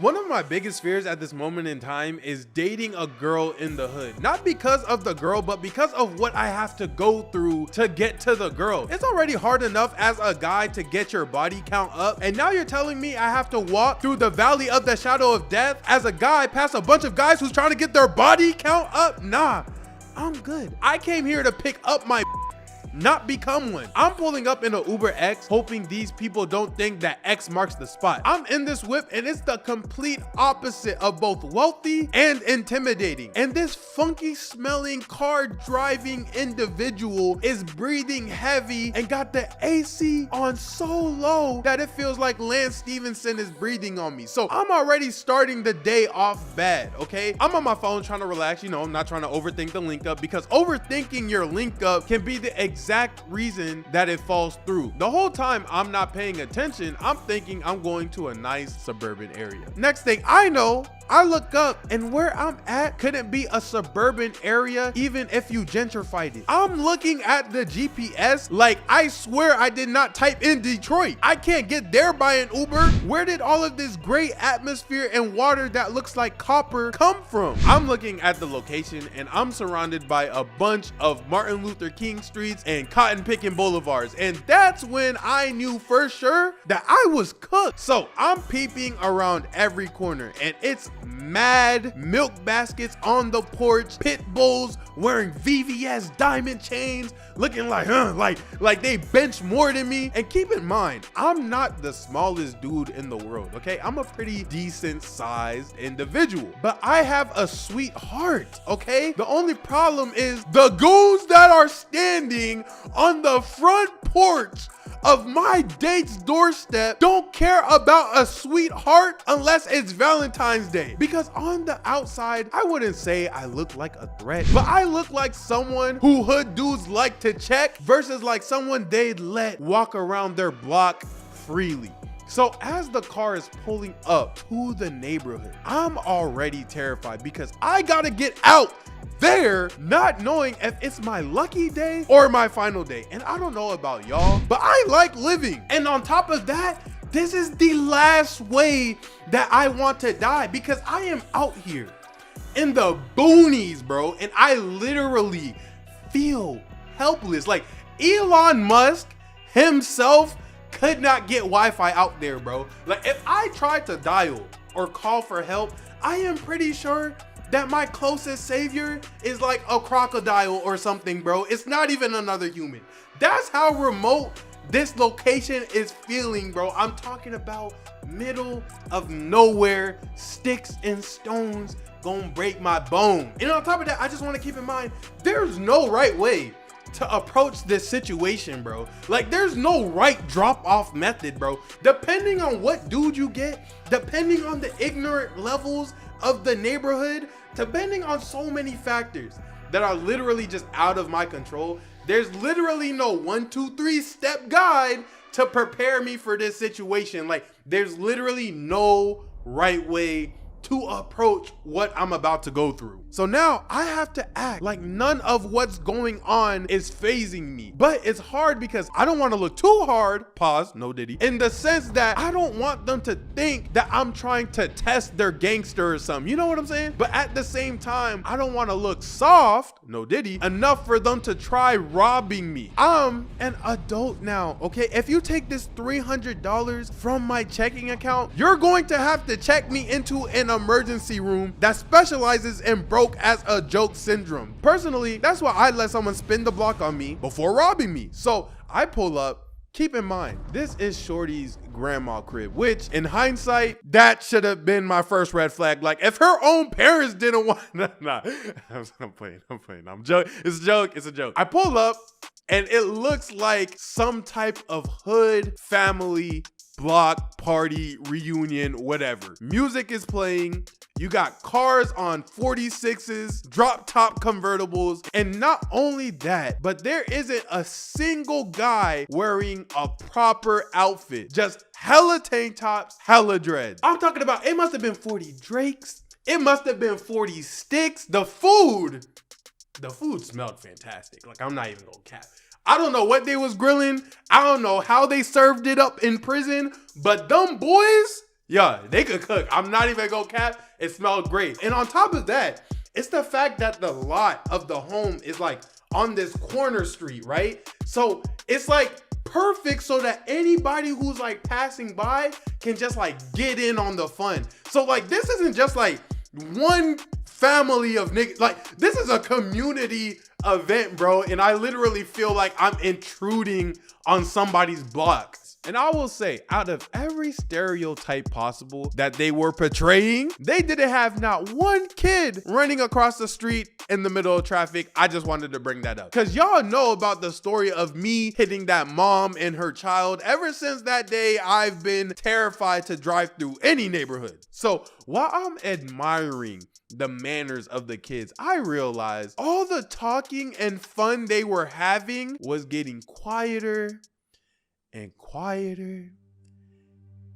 One of my biggest fears at this moment in time is dating a girl in the hood. Not because of the girl, but because of what I have to go through to get to the girl. It's already hard enough as a guy to get your body count up, and now you're telling me I have to walk through the valley of the shadow of death as a guy past a bunch of guys who's trying to get their body count up? Nah, I'm good. I came here to pick up my not become one. I'm pulling up in an Uber X, hoping these people don't think that X marks the spot. I'm in this whip and it's the complete opposite of both wealthy and intimidating. And this funky smelling car driving individual is breathing heavy and got the AC on so low that it feels like Lance Stevenson is breathing on me. So I'm already starting the day off bad, okay? I'm on my phone trying to relax, I'm not trying to overthink the link up, because overthinking your link up can be the exact reason that it falls through. The whole time I'm not paying attention, I'm thinking I'm going to a nice suburban area. Next thing I know, I look up and where I'm at couldn't be a suburban area even if you gentrified it. I'm looking at the GPS like I swear I did not type in Detroit. I can't get there by an Uber. Where did all of this great atmosphere and water that looks like copper come from? I'm looking at the location and I'm surrounded by a bunch of Martin Luther King streets and cotton picking boulevards. And that's when I knew for sure that I was cooked. So I'm peeping around every corner and it's mad milk baskets on the porch, pit bulls wearing VVS diamond chains, looking like they bench more than me. And keep in mind, I'm not the smallest dude in the world, okay? I'm a pretty decent sized individual, but I have a sweet heart, okay? The only problem is the goons that are standing on the front porch of my date's doorstep don't care about a sweetheart unless it's Valentine's Day. Because on the outside, I wouldn't say I look like a threat, but I look like someone who hood dudes like to check versus like someone they'd let walk around their block freely. So as the car is pulling up to the neighborhood, I'm already terrified because I gotta get out there, not knowing if it's my lucky day or my final day. And I don't know about y'all, but I like living. And on top of that, this is the last way that I want to die, because I am out here in the boonies, bro, and I literally feel helpless. Like Elon Musk himself could not get Wi-Fi out there, bro. Like if I tried to dial or call for help, I am pretty sure that my closest savior is like a crocodile or something, bro. It's not even another human. That's how remote this location is feeling, bro. I'm talking about middle of nowhere, sticks and stones gonna break my bone. And on top of that, I just want to keep in mind, there's no right way to approach this situation, bro. Like there's no right drop-off method, bro. Depending on what dude you get, depending on the ignorant levels of the neighborhood, depending on so many factors that are literally just out of my control, there's literally no 1, 2, 3 step guide to prepare me for this situation. Like there's literally no right way to approach what I'm about to go through. So now I have to act like none of what's going on is phasing me. But it's hard because I don't want to look too hard, pause, no diddy, in the sense that I don't want them to think that I'm trying to test their gangster or something. You know what I'm saying? But at the same time, I don't want to look soft, no diddy, enough for them to try robbing me. I'm an adult now, okay? If you take this $300 from my checking account, you're going to have to check me into an emergency room that specializes in broke as a joke syndrome. Personally, that's why I'd let someone spin the block on me before robbing me. So I pull up. Keep in mind, this is Shorty's grandma crib, which in hindsight, that should have been my first red flag. Like if her own parents didn't want, nah, I'm playing, I'm joking. It's a joke. I pull up and it looks like some type of hood family block party reunion, whatever. Music is playing. You got cars on 46s, drop top convertibles. And not only that, but there isn't a single guy wearing a proper outfit. Just hella tank tops, hella dreads. I'm talking about, it must have been 40 Drakes. It must have been 40 sticks. The food smelled fantastic. Like I'm not even gonna cap. I don't know what they was grilling. I don't know how they served it up in prison, but them boys, Yeah, they could cook. I'm not even gonna cap. It smelled great. And on top of that, it's the fact that the lot of the home is like on this corner street, right? So it's like perfect so that anybody who's like passing by can just like get in on the fun. So like this isn't just like one family of niggas, like this is a community event, bro. And I literally feel like I'm intruding on somebody's block. And I will say, out of every stereotype possible that they were portraying, they didn't have not one kid running across the street in the middle of traffic. I just wanted to bring that up because y'all know about the story of me hitting that mom and her child. Ever since that day, I've been terrified to drive through any neighborhood. So while I'm admiring the manners of the kids, I realized all the talking and fun they were having was getting quieter and quieter.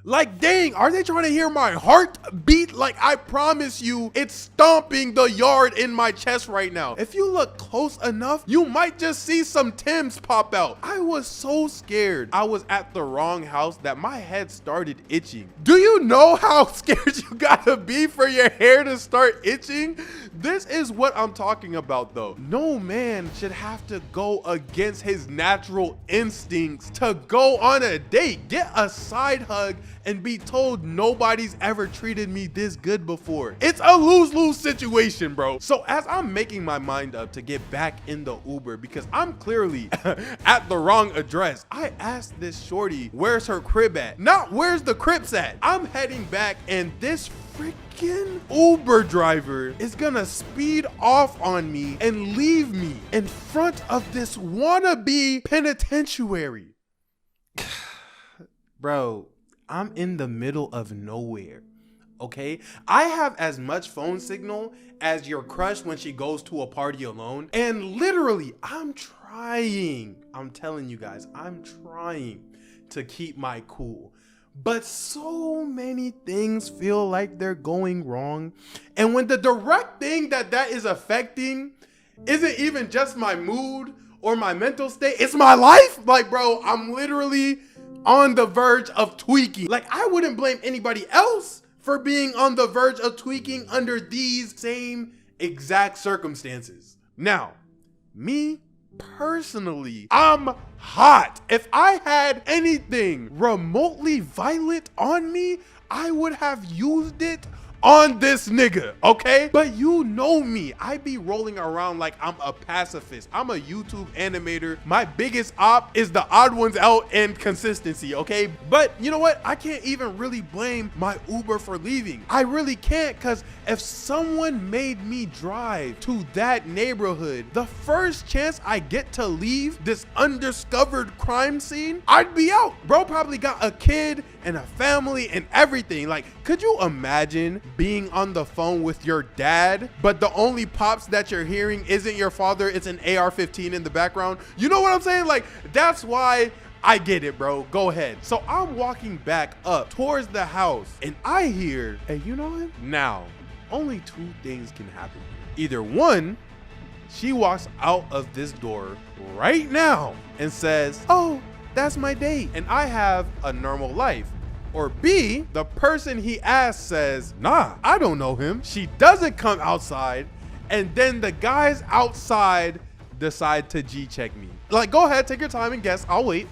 Like, dang, are they trying to hear my heart beat? Like, I promise you, it's stomping the yard in my chest right now. If you look close enough, you might just see some Timbs pop out. I was so scared I was at the wrong house that my head started itching. Do you know how scared you gotta be for your hair to start itching? This is what I'm talking about though. No man should have to go against his natural instincts to go on a date, get a side hug, and be told nobody's ever treated me this good before. It's a lose-lose situation, bro. So as I'm making my mind up to get back in the Uber because I'm clearly at the wrong address, I asked this shorty, where's her crib at? Not where's the Crips at? I'm heading back and this freaking Uber driver is gonna speed off on me and leave me in front of this wannabe penitentiary. Bro, I'm in the middle of nowhere, okay? I have as much phone signal as your crush when she goes to a party alone. And literally, I'm telling you guys, I'm trying to keep my cool. But so many things feel like they're going wrong. And when the direct thing that is affecting isn't even just my mood or my mental state, it's my life. Like, bro, I'm literally on the verge of tweaking. Like, I wouldn't blame anybody else for being on the verge of tweaking under these same exact circumstances. Now, me personally, I'm hot. If I had anything remotely violent on me, I would have used it on this nigga, okay? But you know me, I be rolling around like I'm a pacifist. I'm a YouTube animator. My biggest op is the odd ones out and consistency, okay? But you know what? I can't even really blame my Uber for leaving. I really can't, because if someone made me drive to that neighborhood, the first chance I get to leave this undiscovered crime scene, I'd be out. Bro probably got a kid and a family and everything. Like, could you imagine being on the phone with your dad, but the only pops that you're hearing isn't your father, it's an AR-15 in the background? You know what I'm saying? Like, that's why I get it, bro. Go ahead. So I'm walking back up towards the house and I hear, hey, you know what? Now, only two things can happen. Either one, she walks out of this door right now and says, oh, that's my date, and I have a normal life. Or B, the person he asked says, nah, I don't know him. She doesn't come outside, and then the guys outside decide to G-check me. Like, go ahead, take your time and guess. I'll wait.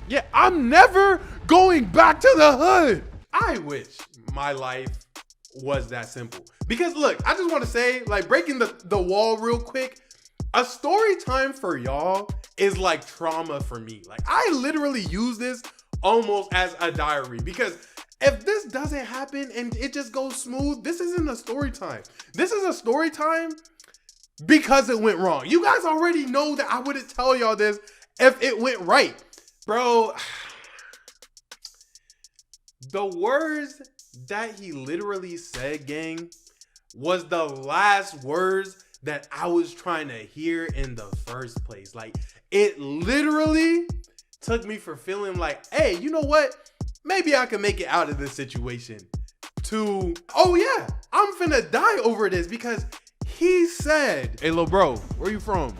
Yeah, I'm never going back to the hood. I wish my life was that simple. Because look, I just want to say, like, breaking the wall real quick, a story time for y'all is like trauma for me. Like, I literally use this almost as a diary, because if this doesn't happen and it just goes smooth, this isn't a story time. This is a story time because it went wrong. You guys already know that I wouldn't tell y'all this if it went right. Bro, the words that he literally said, gang, was the last words that I was trying to hear in the first place. Like, it literally took me from feeling like, hey, you know what? Maybe I can make it out of this situation, to, oh yeah, I'm finna die over this, because he said, hey, little bro, where you from?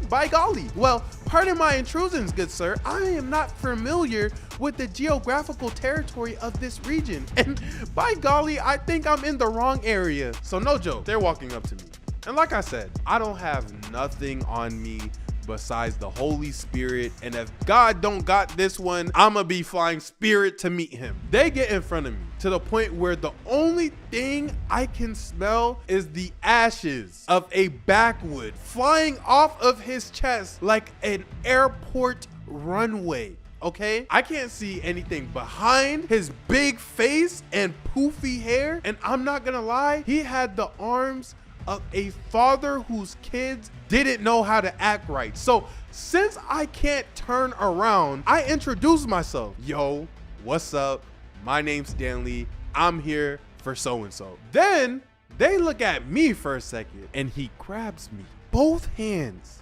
By golly. Well, Pardon my intrusions, good sir. I am not familiar with the geographical territory of this region. And by golly, I think I'm in the wrong area. So no joke, they're walking up to me. And like I said, I don't have nothing on me besides the Holy Spirit, and if God don't got this one, I'ma be flying spirit to meet him. They get in front of me to the point where the only thing I can smell is the ashes of a backwood flying off of his chest like an airport runway. Okay, I can't see anything behind his big face and poofy hair, and I'm not gonna lie, he had the arms of a father whose kids didn't know how to act right. So since I can't turn around, I introduce myself. Yo, what's up? My name's Stanley. I'm here for so-and-so. Then they look at me for a second and he grabs me, both hands,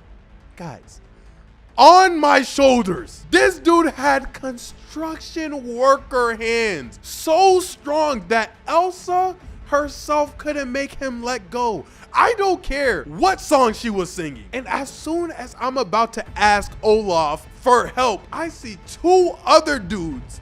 guys, on my shoulders. This dude had construction worker hands, so strong that Elsa herself couldn't make him let go. I don't care what song she was singing. And as soon as I'm about to ask Olaf for help, I see two other dudes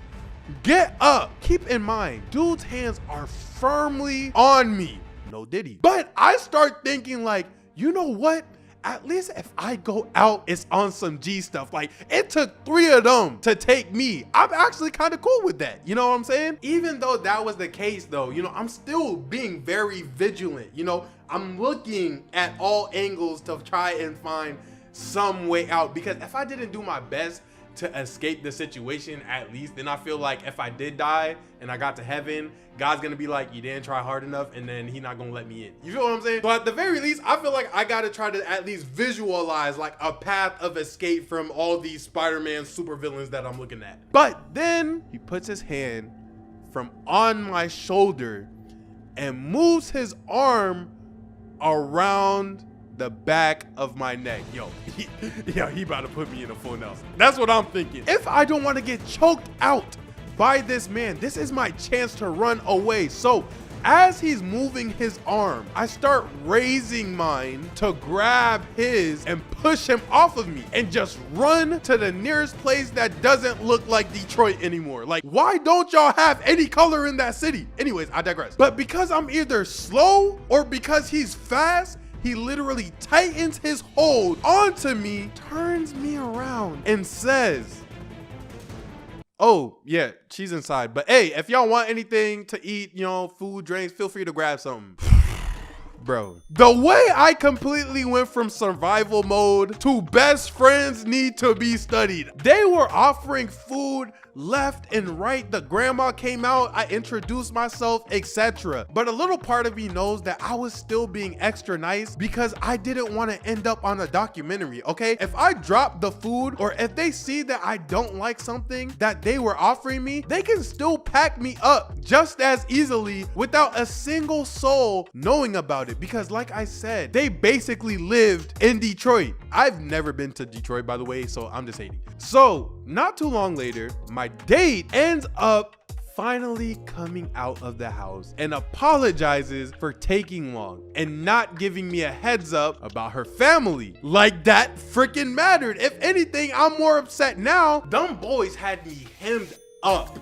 get up. Keep in mind, dude's hands are firmly on me. No diddy. But I start thinking like, you know what? At least if I go out, it's on some G stuff. Like, it took 3 of them to take me. I'm actually kind of cool with that. You know what I'm saying? Even though that was the case though, you know, I'm still being very vigilant. You know, I'm looking at all angles to try and find some way out, because if I didn't do my best to escape the situation, at least, then I feel like if I did die and I got to heaven, God's gonna be like, you didn't try hard enough, and then he not gonna let me in. You feel what I'm saying? But at the very least, I feel like I gotta try to at least visualize like a path of escape from all these Spider-Man supervillains that I'm looking at. But then he puts his hand from on my shoulder and moves his arm around the back of my neck. Yo, he about to put me in a full Nelson. That's what I'm thinking. If I don't want to get choked out by this man, this is my chance to run away. So as he's moving his arm, I start raising mine to grab his and push him off of me and just run to the nearest place that doesn't look like Detroit anymore. Like, why don't y'all have any color in that city? Anyways, I digress. But because I'm either slow or because he's fast, he literally tightens his hold onto me, turns me around, and says, oh, yeah, she's inside. But hey, if y'all want anything to eat, you know, food, drinks, feel free to grab something. Bro, the way I completely went from survival mode to best friends need to be studied. They were offering food left and right. The grandma came out, I introduced myself, etc. But a little part of me knows that I was still being extra nice because I didn't want to end up on a documentary, okay? If I drop the food, or if they see that I don't like something that they were offering me, they can still pack me up just as easily without a single soul knowing about it. Because like I said, they basically lived in Detroit. I've never been to Detroit, by the way, so I'm just hating. So not too long later, my date ends up finally coming out of the house and apologizes for taking long and not giving me a heads up about her family. Like that freaking mattered. If anything, I'm more upset now. Them boys had me hemmed up.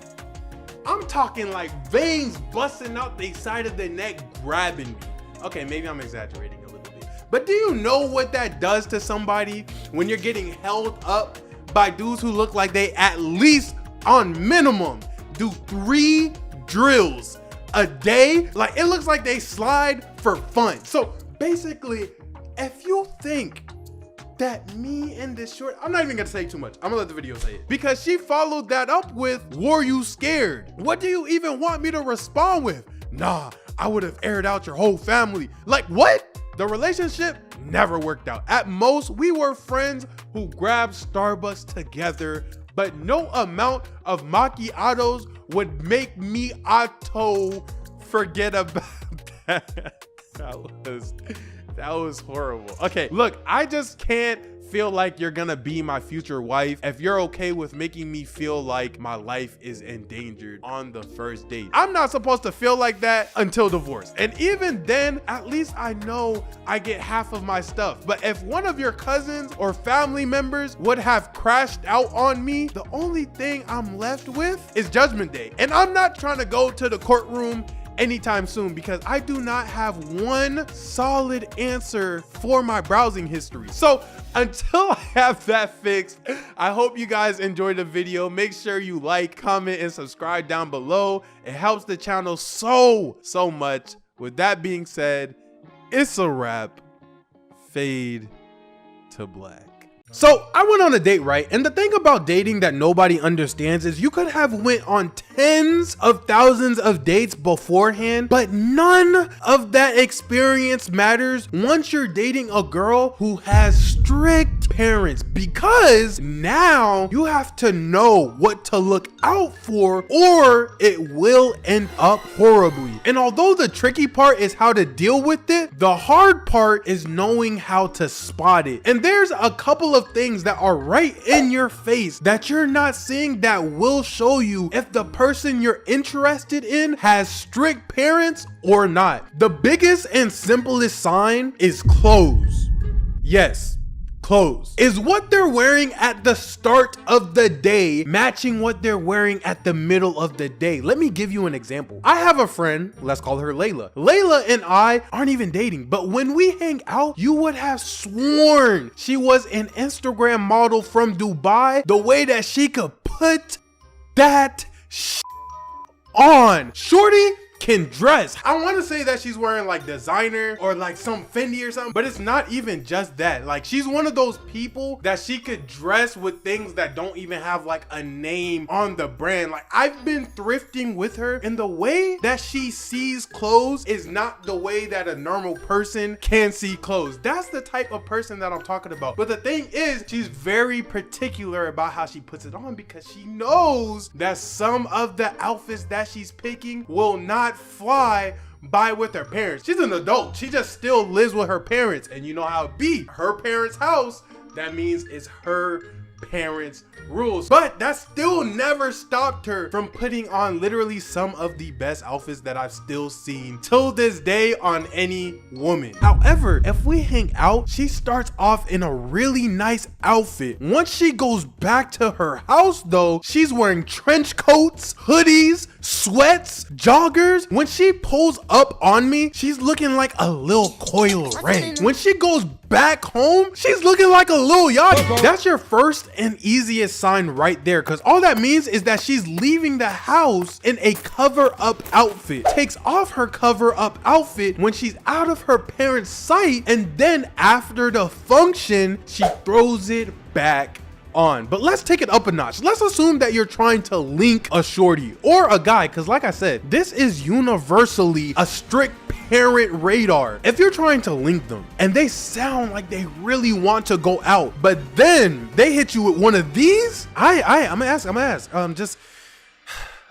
I'm talking like veins busting out the side of the neck, grabbing me. Okay, maybe I'm exaggerating a little bit, but do you know what that does to somebody when you're getting held up by dudes who look like they at least on minimum do 3 drills a day? Like, it looks like they slide for fun. So basically, if you think that me and this short, I'm not even gonna say too much. I'm gonna let the video say it, because she followed that up with, were you scared? What do you even want me to respond with? Nah, I would have aired out your whole family. Like, what? The relationship never worked out. At most, we were friends who grabbed Starbucks together, but no amount of macchiatos would make me auto forget about that. That was horrible. Okay, look, I just can't feel like you're gonna be my future wife, if you're okay with making me feel like my life is endangered on the first date. I'm not supposed to feel like that until divorce. And even then, at least I know I get half of my stuff. But if one of your cousins or family members would have crashed out on me, the only thing I'm left with is Judgment Day. And I'm not trying to go to the courtroom anytime soon because I do not have one solid answer for my browsing history. So until I have that fixed, I hope you guys enjoyed the video. Make sure you like, comment, and subscribe down below. It helps the channel so much. With that being said, it's a wrap. Fade to black. So I went on a date, right? And the thing about dating that nobody understands is you could have went on tens of thousands of dates beforehand, but none of that experience matters once you're dating a girl who has strict parents, because now you have to know what to look out for or it will end up horribly. And although the tricky part is how to deal with it, the hard part is knowing how to spot it. And there's a couple of things that are right in your face that you're not seeing that will show you if the person you're interested in has strict parents or not. The biggest and simplest sign is clothes. Yes, clothes. Is what they're wearing at the start of the day matching what they're wearing at the middle of the day? Let me give you an example. I have a friend, let's call her Layla. Layla and I aren't even dating, but when we hang out, you would have sworn she was an Instagram model from Dubai, the way that she could put that on. Shorty can dress. I want to say that she's wearing like designer or like some Fendi or something, but it's not even just that. Like, she's one of those people that she could dress with things that don't even have like a name on the brand. Like, I've been thrifting with her, and the way that she sees clothes is not the way that a normal person can see clothes. That's the type of person that I'm talking about. But the thing is, she's very particular about how she puts it on because she knows that some of the outfits that she's picking will not fly by with her parents. She's an adult. She just still lives with her parents, and you know how it be. Her parents' house, that means it's her parents' rules. But that still never stopped her from putting on literally some of the best outfits that I've still seen till this day on any woman. However, if we hang out, she starts off in a really nice outfit. Once she goes back to her house though, she's wearing trench coats, hoodies, sweats, joggers. When she pulls up on me, she's looking like a little Coil Ray. When she goes back home, she's looking like a little Yachty. That's your first and easiest sign right there, because all that means is that she's leaving the house in a cover-up outfit, takes off her cover-up outfit when she's out of her parents' sight, and then after the function, she throws it back on. But let's take it up a notch. Let's assume that you're trying to link a shorty or a guy, because like I said, this is universally a strict parent radar. If you're trying to link them and they sound like they really want to go out, but then they hit you with one of these, I'm gonna ask, just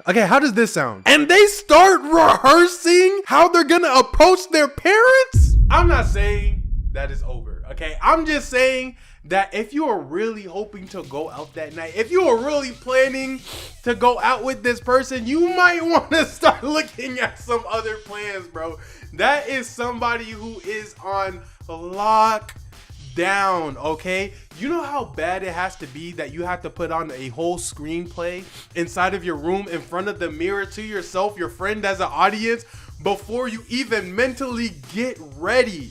okay, how does this sound? And they start rehearsing how they're gonna approach their parents. I'm not saying that it's over, okay? I'm just saying that if you are really hoping to go out that night, if you are really planning to go out with this person, you might want to start looking at some other plans, bro. That is somebody who is on lockdown, okay? You know how bad it has to be that you have to put on a whole screenplay inside of your room in front of the mirror to yourself, your friend as an audience, before you even mentally get ready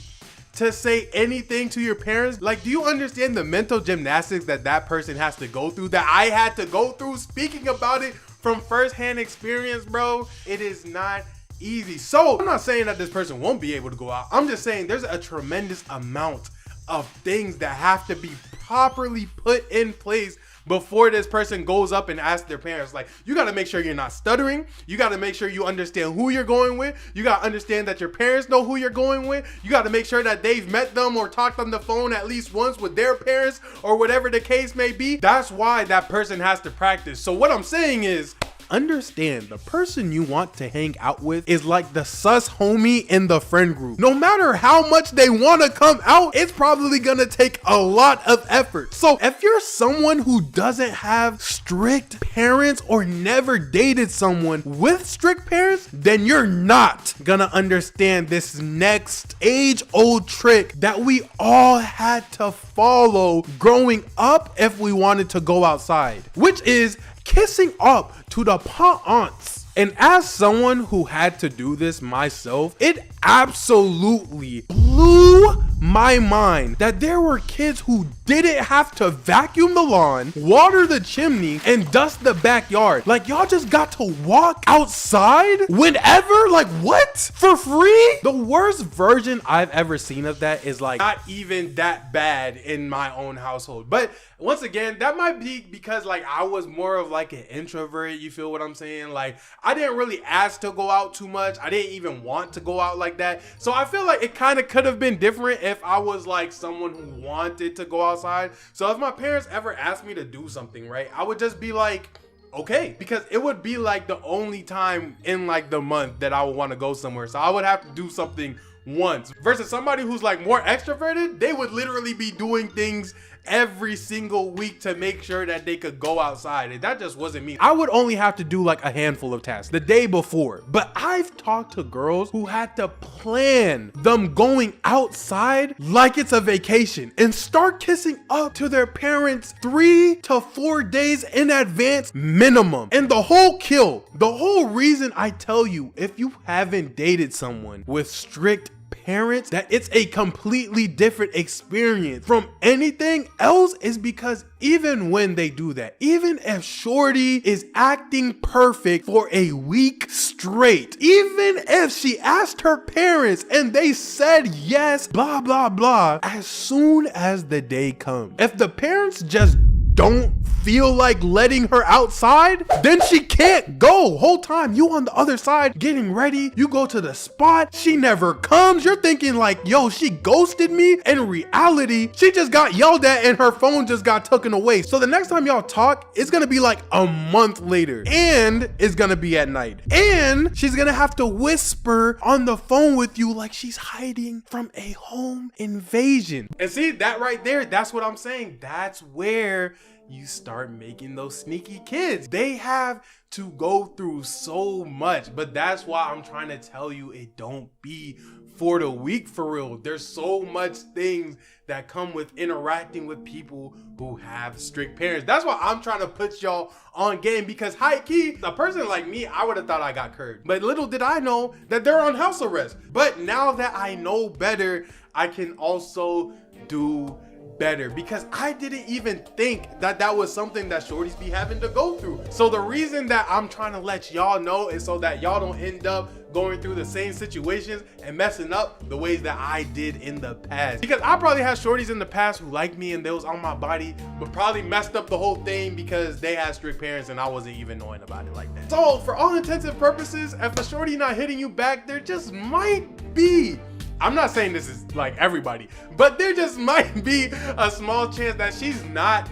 to say anything to your parents? Like, do you understand the mental gymnastics that that person has to go through, that I had to go through? Speaking about it from firsthand experience, bro, it is not easy. So I'm not saying that this person won't be able to go out. I'm just saying there's a tremendous amount of things that have to be properly put in place before this person goes up and asks their parents. Like, you got to make sure you're not stuttering. You got to make sure you understand who you're going with. You got to understand that your parents know who you're going with. You got to make sure that they've met them or talked on the phone at least once with their parents or whatever the case may be. That's why that person has to practice. So what I'm saying is, understand the person you want to hang out with is like the sus homie in the friend group. No matter how much they want to come out, it's probably gonna take a lot of effort. So if you're someone who doesn't have strict parents or never dated someone with strict parents, then you're not gonna understand this next age-old trick that we all had to follow growing up if we wanted to go outside, which is kissing up to the pa-aunts. And as someone who had to do this myself, it absolutely blew my mind that there were kids who didn't have to vacuum the lawn, water the chimney, and dust the backyard. Like, y'all just got to walk outside whenever? Like, what? For free? The worst version I've ever seen of that is like not even that bad in my own household. But once again, that might be because like I was more of like an introvert. You feel what I'm saying? Like, I didn't really ask to go out too much. I didn't even want to go out like that. So I feel like it kind of could have been different if I was like someone who wanted to go outside. So if my parents ever asked me to do something, right, I would just be like, okay, because it would be like the only time in like the month that I would want to go somewhere. So I would have to do something once versus somebody who's like more extroverted. They would literally be doing things every single week to make sure that they could go outside, and that just wasn't me. I would only have to do like a handful of tasks the day before, but I've talked to girls who had to plan them going outside like it's a vacation and start kissing up to their parents 3 to 4 days in advance minimum. And the whole reason I tell you, if you haven't dated someone with strict parents, that it's a completely different experience from anything else, is because even when they do that, even if shorty is acting perfect for a week straight, even if she asked her parents and they said yes, blah blah blah, as soon as the day comes, if the parents just don't feel like letting her outside, then she can't go. Whole time you on the other side getting ready, you go to the spot, she never comes. You're thinking like, yo, she ghosted me. In reality, she just got yelled at and her phone just got taken away. So the next time y'all talk, it's gonna be like a month later, and it's gonna be at night, and she's gonna have to whisper on the phone with you like she's hiding from a home invasion. And see, that right there, that's what I'm saying. That's where you start making those sneaky kids. They have to go through so much, but that's why I'm trying to tell you, it don't be for the weak, for real. There's so much things that come with interacting with people who have strict parents. That's why I'm trying to put y'all on game, because high key, a person like me, I would have thought I got curved, but little did I know that they're on house arrest. But now that I know better, I can also do better, because I didn't even think that that was something that shorties be having to go through. So the reason that I'm trying to let y'all know is so that y'all don't end up going through the same situations and messing up the ways that I did in the past. Because I probably had shorties in the past who liked me and they was on my body, but probably messed up the whole thing because they had strict parents and I wasn't even knowing about it like that. So for all intents and purposes, if a shorty not hitting you back, there just might be, I'm not saying this is like everybody, but there just might be a small chance that she's not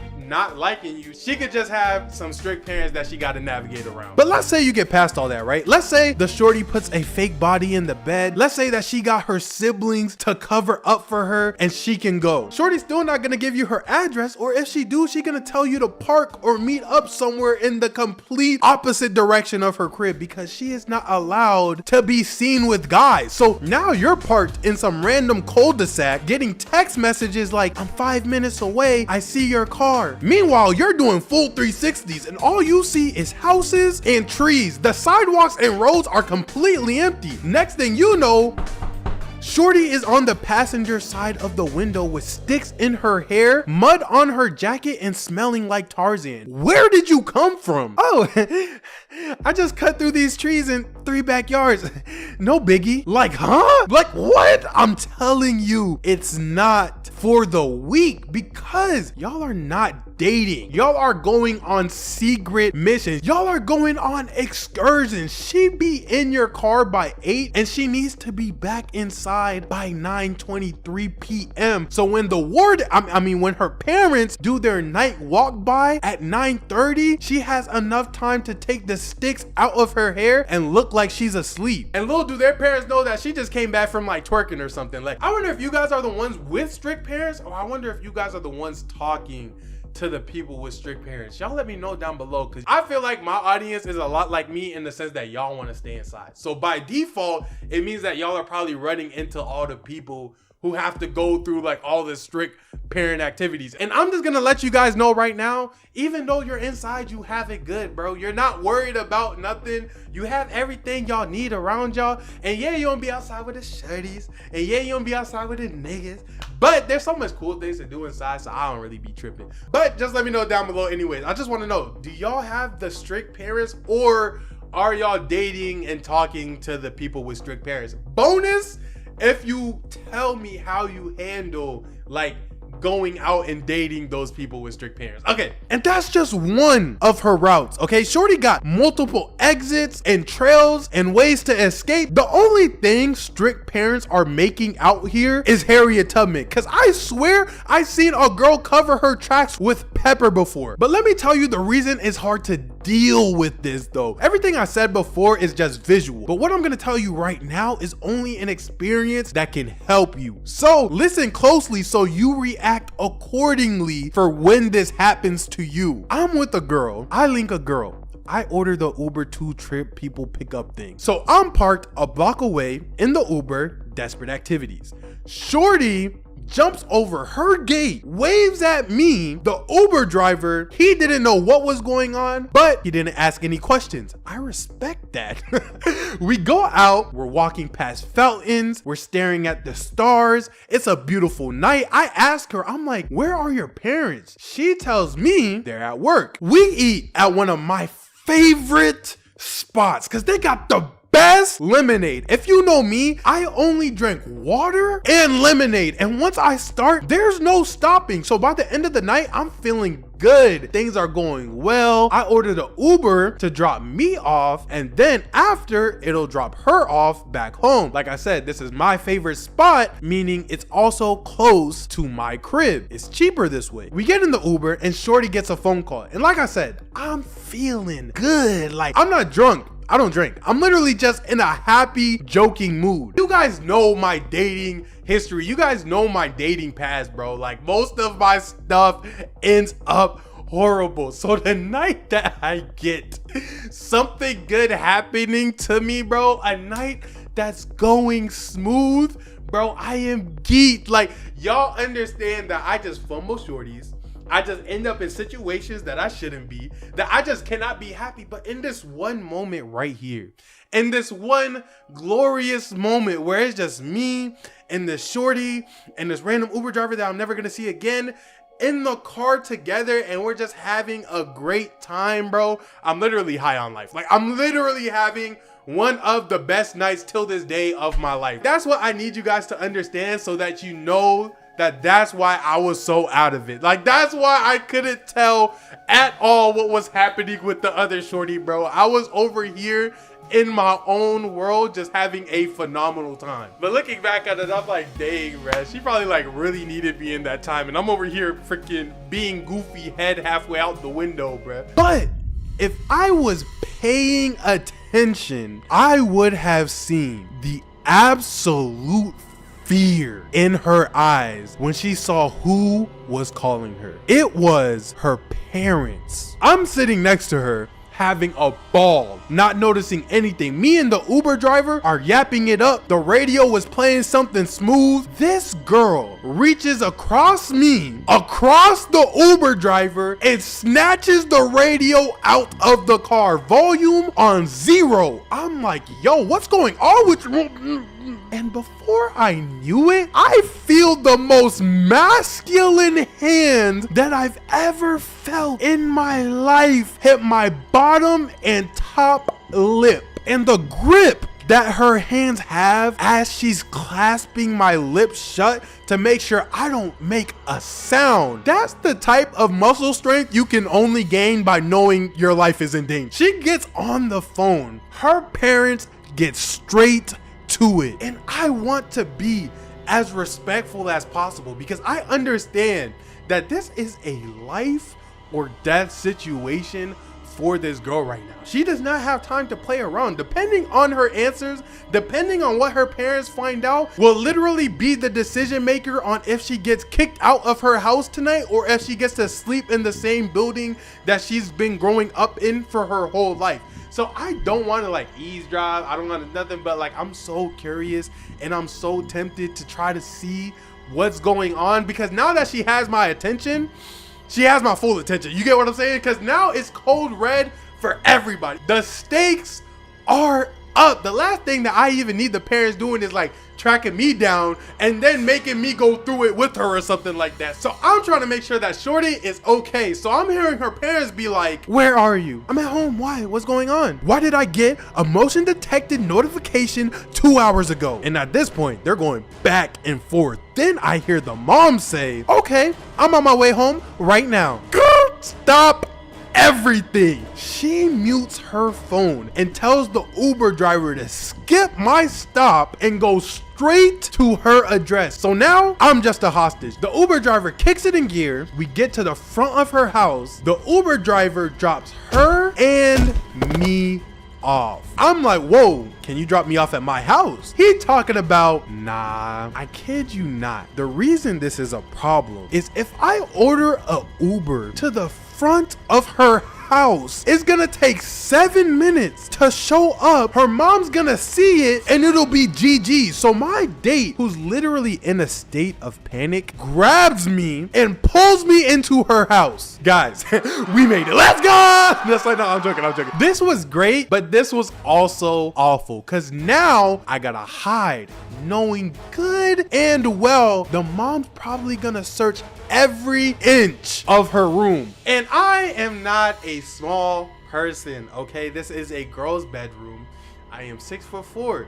liking you. She could just have some strict parents that she got to navigate around. But let's say you get past all that, right? Let's say the shorty puts a fake body in the bed. Let's say that she got her siblings to cover up for her and she can go. Shorty's still not gonna give you her address, or if she do, she gonna tell you to park or meet up somewhere in the complete opposite direction of her crib, because she is not allowed to be seen with guys. So now you're parked in some random cul-de-sac getting text messages like, I'm 5 minutes away, I see your car. Meanwhile, you're doing full 360s and all you see is houses and trees. The sidewalks and roads are completely empty. Next thing you know, shorty is on the passenger side of the window with sticks in her hair, mud on her jacket, and smelling like Tarzan. Where did you come from? Oh, I just cut through these trees in 3 backyards. No biggie. Like, huh? Like what? I'm telling you, it's not for the week because y'all are not dating. Y'all are going on secret missions. Y'all are going on excursions. She be in your car by 8 and she needs to be back inside by 9:23 p.m. So when the when her parents do their night walk by at 9:30, she has enough time to take the sticks out of her hair and look like she's asleep. And little do their parents know that she just came back from like twerking or something. Like, I wonder if you guys are the ones with strict parents, or I wonder if you guys are the ones talking to the people with strict parents. Y'all let me know down below, because I feel like my audience is a lot like me in the sense that y'all want to stay inside. So by default, it means that y'all are probably running into all the people who have to go through like all the strict parent activities. And I'm just gonna let you guys know right now, even though you're inside, you have it good, bro. You're not worried about nothing. You have everything y'all need around y'all. And yeah, you don't be outside with the shirties. And yeah, you don't be outside with the niggas. But there's so much cool things to do inside, so I don't really be tripping. But just let me know down below anyways. I just wanna know, do y'all have the strict parents, or are y'all dating and talking to the people with strict parents? Bonus if you tell me how you handle like going out and dating those people with strict parents. Okay, and that's just one of her routes. Okay, shorty got multiple exits and trails and ways to escape. The only thing strict parents are making out here is Harriet Tubman, because I swear I seen a girl cover her tracks with pepper before. But let me tell you, the reason it's hard to deal with this though. Everything I said before is just visual, but what I'm gonna tell you right now is only an experience that can help you. So listen closely so you react accordingly for when this happens to you. I'm with a girl, I link a girl, I order the Uber 2 trip people pick up thing. So I'm parked a block away in the Uber, desperate activities. Shorty jumps over her gate, waves at me. The Uber driver, he didn't know what was going on, but he didn't ask any questions. I respect that. We go out, we're walking past fountains, we're staring at the stars. It's a beautiful night. I ask her, I'm like, where are your parents? She tells me they're at work. We eat at one of my favorite spots because they got the best lemonade. If you know me, I only drink water and lemonade, and once I start, there's no stopping. So by the end of the night, I'm feeling good. Things are going well. I ordered an Uber to drop me off, and then after, it'll drop her off back home. Like I said, this is my favorite spot, meaning it's also close to my crib. It's cheaper this way. We get in the Uber and shorty gets a phone call. And like I said, I'm feeling good. Like, I'm not drunk. I don't drink. I'm literally just in a happy, joking mood. You guys know my dating history. You guys know my dating past, bro. Like, most of my stuff ends up horrible. So the night that I get something good happening to me, bro, a night that's going smooth, bro, I am geeked. Like, y'all understand that I just fumble shorties. I just end up in situations that I shouldn't be, that I just cannot be happy. But in this one moment right here, in this one glorious moment where it's just me and this shorty and this random Uber driver that I'm never gonna see again in the car together, and we're just having a great time, bro, I'm literally high on life. Like, I'm literally having one of the best nights till this day of my life. That's what I need you guys to understand, so that you know that's why I was so out of it. Like, that's why I couldn't tell at all what was happening with the other shorty, bro. I was over here in my own world just having a phenomenal time. But looking back at it, I'm like, dang, bro, she probably like really needed me in that time, and I'm over here freaking being goofy, head halfway out the window, bro. But if I was paying attention, I would have seen the absolute fear in her eyes when she saw who was calling her. It was her parents. I'm sitting next to her having a ball, not noticing anything. Me and the Uber driver are yapping it up. The radio was playing something smooth. This girl reaches across me, across the Uber driver, and snatches the radio out of the car, volume on 0. I'm like, yo, what's going on with you? And before I knew it, I feel the most masculine hand that I've ever felt in my life hit my bottom and top lip. And the grip that her hands have as she's clasping my lips shut to make sure I don't make a sound. That's the type of muscle strength you can only gain by knowing your life is in danger. She gets on the phone. Her parents get straight to it. And I want to be as respectful as possible because I understand that this is a life or death situation for this girl right now. She does not have time to play around. Depending on her answers, depending on what her parents find out, will literally be the decision maker on if she gets kicked out of her house tonight or if she gets to sleep in the same building that she's been growing up in for her whole life. So I don't want to like eavesdrop. I don't want to nothing, but like I'm so curious and I'm so tempted to try to see what's going on because now that she has my attention, she has my full attention. You get what I'm saying? Because now it's code red for everybody. The stakes are up. The last thing that I even need the parents doing is like tracking me down and then making me go through it with her or something like that. So I'm trying to make sure that Shorty is okay. So I'm hearing her parents be like, where are you? I'm at home. Why? What's going on? Why did I get a motion detected notification 2 hours ago? And at this point, they're going back and forth. Then I hear the mom say, okay, I'm on my way home right now. Stop everything. She mutes her phone and tells the Uber driver to skip my stop and go straight to her address. So now I'm just a hostage. The Uber driver kicks it in gear. We get to the front of her house. The Uber driver drops her and me off. I'm like, whoa, can you drop me off at my house? He talking about, nah, I kid you not. The reason this is a problem is if I order a Uber to the front of her house, it's gonna take 7 minutes to show up. Her mom's gonna see it and it'll be GG. So my date, who's literally in a state of panic, grabs me and pulls me into her house. Guys, we made it. Let's go. That's like, no, I'm joking. This was great, but this was also awful because now I gotta hide, knowing good and well the mom's probably gonna search every inch of her room. And I am not a small person, okay? This is a girl's bedroom. I am 6'4".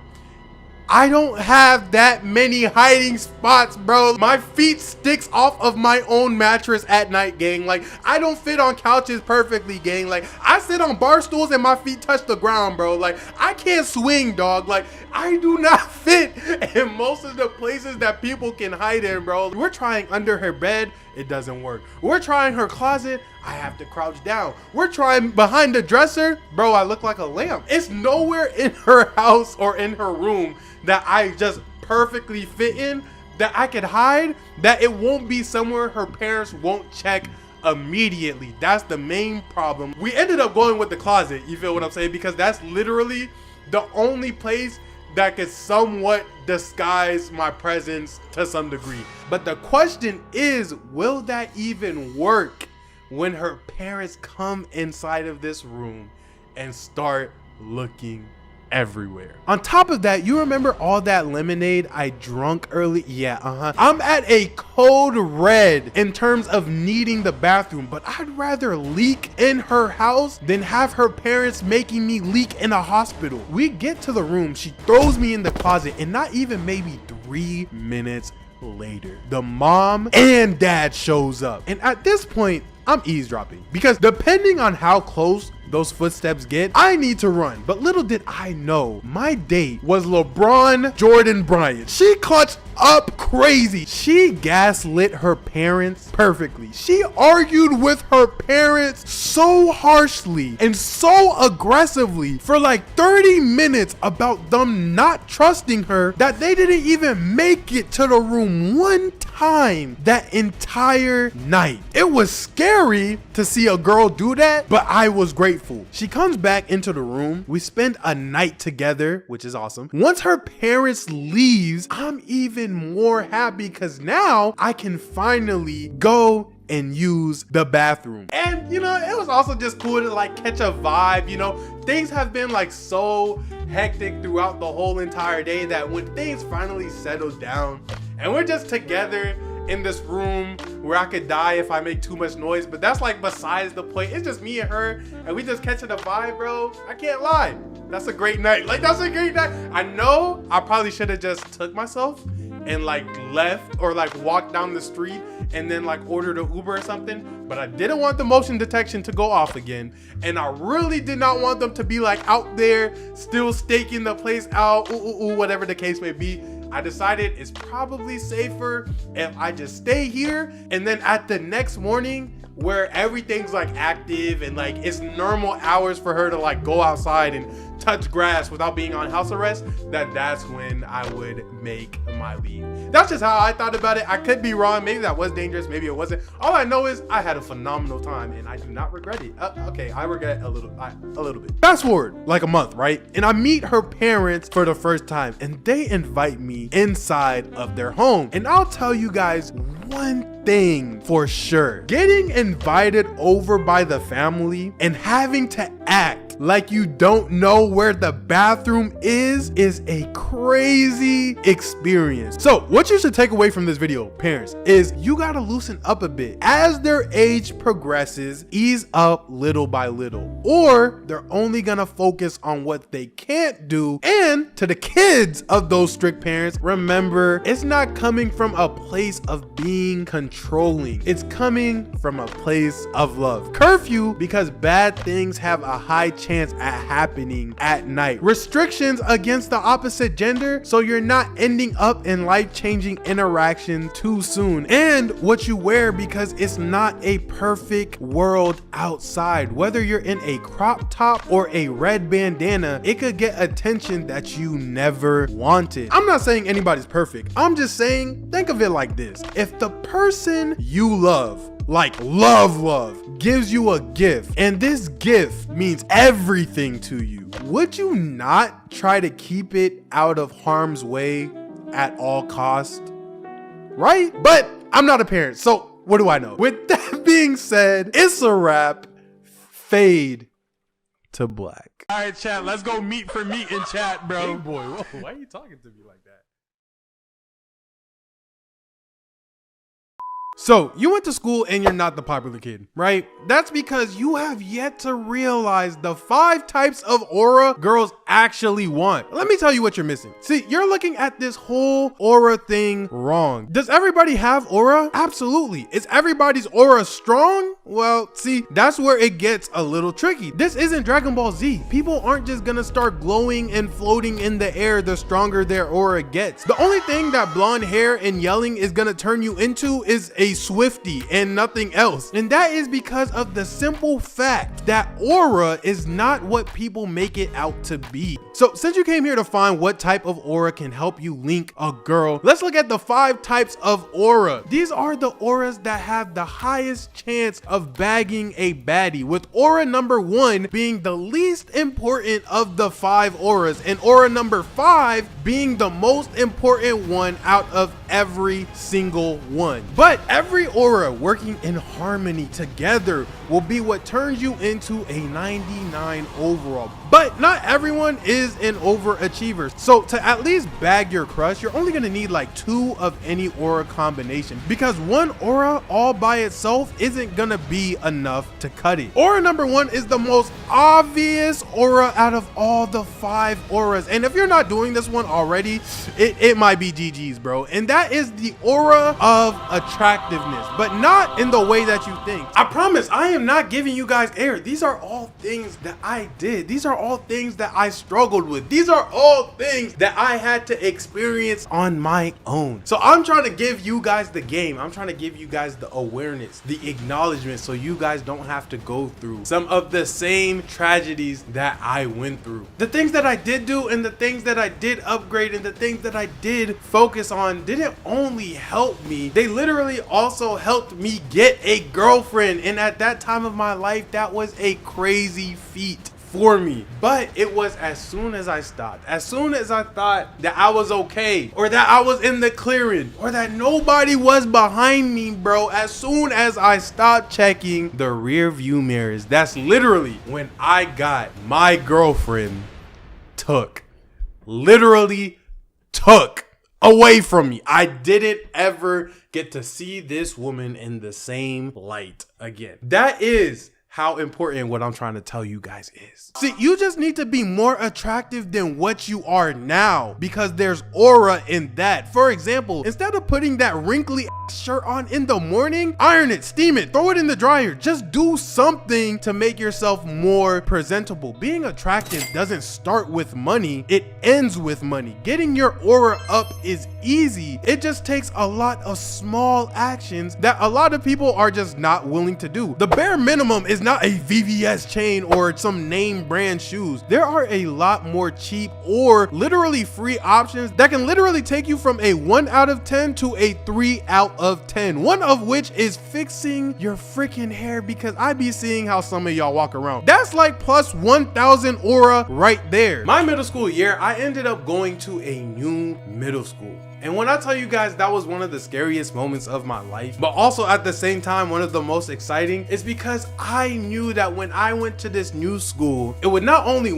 I don't have that many hiding spots, bro. My feet sticks off of my own mattress at night, gang. Like, I don't fit on couches perfectly, gang. Like, I sit on bar stools and my feet touch the ground, bro. Like, I can't swing, dog. Like, I do not fit in most of the places that people can hide in, bro. We're trying under her bed. It doesn't work. We're trying her closet. I have to crouch down. We're trying behind the dresser. Bro, I look like a lamp. It's nowhere in her house or in her room that I just perfectly fit in, that I could hide, that it won't be somewhere her parents won't check immediately. That's the main problem. We ended up going with the closet, you feel what I'm saying? Because that's literally the only place that could somewhat disguise my presence to some degree. But the question is, will that even work when her parents come inside of this room and start looking everywhere? On top of that, you remember all that lemonade I drunk early? Yeah, I'm at a code red in terms of needing the bathroom, but I'd rather leak in her house than have her parents making me leak in a hospital. We get to the room, she throws me in the closet, and not even maybe 3 minutes later, the mom and dad shows up. And at this point, I'm eavesdropping because depending on how close those footsteps get, I need to run. But little did I know, my date was LeBron Jordan Bryant. She clutched up crazy. She gaslit her parents perfectly. She argued with her parents so harshly and so aggressively for like 30 minutes about them not trusting her that they didn't even make it to the room one time that entire night. It was scary to see a girl do that, but I was grateful. She comes back into the room. We spend a night together, which is awesome. Once her parents leaves, I'm even more happy because now I can finally go and use the bathroom. And you know, it was also just cool to like catch a vibe. You know, things have been like so hectic throughout the whole entire day that when things finally settle down and we're just together in this room where I could die if I make too much noise, but that's like besides the point. It's just me and her and we just catching a vibe, bro. I can't lie. That's a great night. Like, that's a great night. I know I probably should have just took myself and like left or like walked down the street and then like ordered an Uber or something, but I didn't want the motion detection to go off again, and I really did not want them to be like out there still staking the place out, whatever the case may be. I decided it's probably safer if I just stay here, and then at the next morning where everything's like active and like it's normal hours for her to like go outside and touch grass without being on house arrest, that's when I would make my leave. That's just how I thought about it. I could be wrong. Maybe that was dangerous. Maybe it wasn't. All I know is I had a phenomenal time and I do not regret it. Okay, I regret a little bit. Fast forward like a month, right? And I meet her parents for the first time and they invite me inside of their home. And I'll tell you guys one thing for sure. Getting invited over by the family and having to act like you don't know where the bathroom is a crazy experience. So what you should take away from this video, parents, is you gotta loosen up a bit. As their age progresses, ease up little by little, or they're only gonna focus on what they can't do. And to the kids of those strict parents, remember, it's not coming from a place of being controlling. It's coming from a place of love. Curfew, because bad things have a high chance at happening at night. Restrictions against the opposite gender, so you're not ending up in life-changing interaction too soon. And what you wear, because it's not a perfect world outside. Whether you're in a crop top or a red bandana, it could get attention that you never wanted. I'm not saying anybody's perfect. I'm just saying, think of it like this. If the person you love, like love, gives you a gift and this gift means everything to you, would you not try to keep it out of harm's way at all cost? Right? But I'm not a parent, so what do I know? With that being said, it's a wrap. Fade to black. All right, chat, let's go meet for meat in chat, bro. Hey boy, whoa, why are you talking to me like that? So you went to school and you're not the popular kid, right? That's because you have yet to realize the 5 types of aura girls actually want. Let me tell you what you're missing. See, you're looking at this whole aura thing wrong. Does everybody have aura? Absolutely. Is everybody's aura strong? Well, see, that's where it gets a little tricky. This isn't Dragon Ball Z. People aren't just gonna start glowing and floating in the air the stronger their aura gets. The only thing that blonde hair and yelling is gonna turn you into is a Swiftie and nothing else. And that is because of the simple fact that aura is not what people make it out to be. So since you came here to find what type of aura can help you link a girl, let's look at the 5 types of aura. These are the auras that have the highest chance of bagging a baddie, with aura number 1 being the least important of the 5 auras and aura number 5 being the most important one out of every single one. But every aura working in harmony together will be what turns you into a 99 overall. But not everyone is an overachiever. So to at least bag your crush, you're only gonna need like 2 of any aura combination, because 1 aura all by itself isn't gonna be enough to cut it. Aura number 1 is the most obvious aura out of all the 5 auras. And if you're not doing this one already, it might be GG's, bro. And that is the aura of attractiveness, but not in the way that you think. I promise I am not giving you guys air. These are all things that I did. These are all things that I struggled with. These are all things that I had to experience on my own. So I'm trying to give you guys the game. I'm trying to give you guys the awareness, the acknowledgement, so you guys don't have to go through some of the same tragedies that I went through. The things that I did do and the things that I did upgrade and the things that I did focus on didn't only help me, they literally also helped me get a girlfriend. And at that time of my life, that was a crazy feat for me. But it was as soon as I stopped, as soon as I thought that I was okay, or that I was in the clearing, or that nobody was behind me, bro, as soon as I stopped checking the rear view mirrors, that's literally when I got my girlfriend literally took away from me. I didn't ever get to see this woman in the same light again. That is how important what I'm trying to tell you guys is. See, you just need to be more attractive than what you are now, because there's aura in that. For example, instead of putting that wrinkly shirt on in the morning, iron it, steam it, throw it in the dryer. Just do something to make yourself more presentable. Being attractive doesn't start with money, it ends with money. Getting your aura up is easy. It just takes a lot of small actions that a lot of people are just not willing to do. The bare minimum is not a VVS chain or some name brand shoes. There are a lot more cheap or literally free options that can literally take you from a 1 out of 10 to a 3 out of 10. One of which is fixing your freaking hair, because I be seeing how some of y'all walk around. That's like plus 1,000 aura right there. My middle school year, I ended up going to a new middle school. And when I tell you guys that was one of the scariest moments of my life, but also at the same time one of the most exciting, is because I knew that when I went to this new school, it would not only